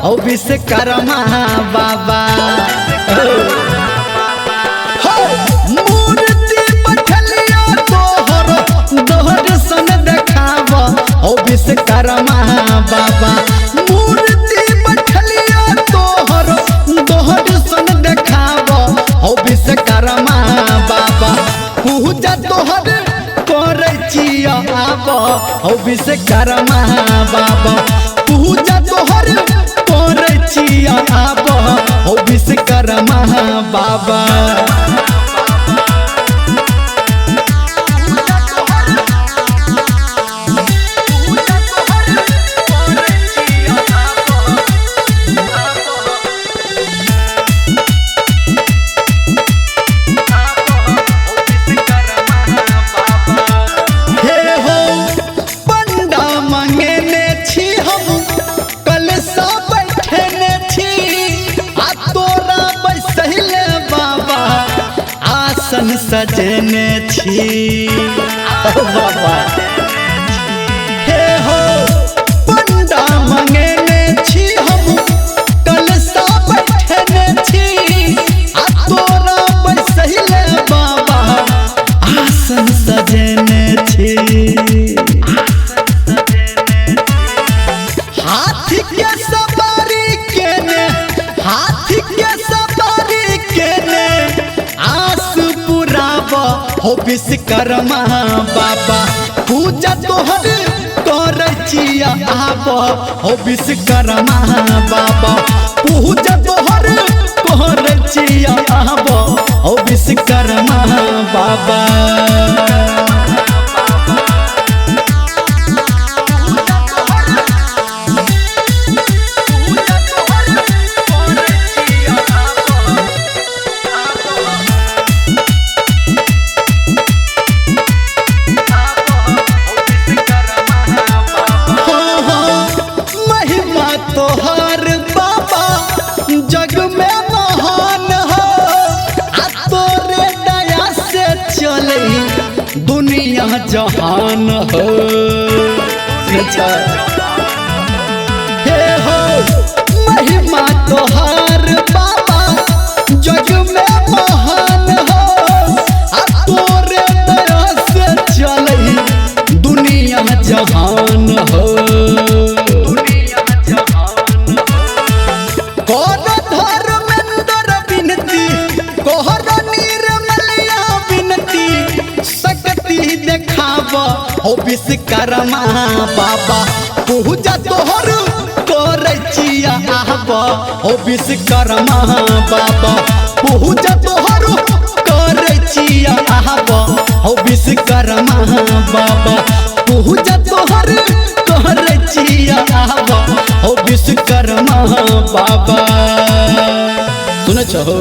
हो विश्वकर्मा बाबा मूर्ति बैठलिया तोहर दोहर सन देखाव हो विश्वकर्मा बाबा मूर्ति बैठलिया तोहर दोहर सन देखाव हो विश्वकर्मा बाबा पूजा तोहर करे छिया आब हो विश्वकर्मा बाबा पूजा तोहर करे छिया आब हो विश्वकर्मा बाबा सजने छी बाबा हे हो पंडा मंगेने छी हम कलसा बैठने छी आ तोरा बैसले बाबा आसन सजने छी हाथी के सवारी केने हाथी के सवारी केने हो विश्वकर्मा बाबा पूजा तोहर करे छिया आब हो विश्वकर्मा बाबा पूजा तोहर करे छिया आब हो विश्वकर्मा बाबा तोहर बाबा जग में महान हो आ तोरे दया से चले दुनिया जहान हो हे हो महिमा तोहर बाबा जग में महान हो आ तोरे दया से चले दुनिया जहान हो हो विश्वकर्मा बाबा पूजा तोहर करे छिया आब हो विश्वकर्मा बाबा पूजा तोहर करे छिया आब हो विश्वकर्मा बाबा पूजा तोहर करे छिया आब हो विश्वकर्मा बाबा सुन छहो।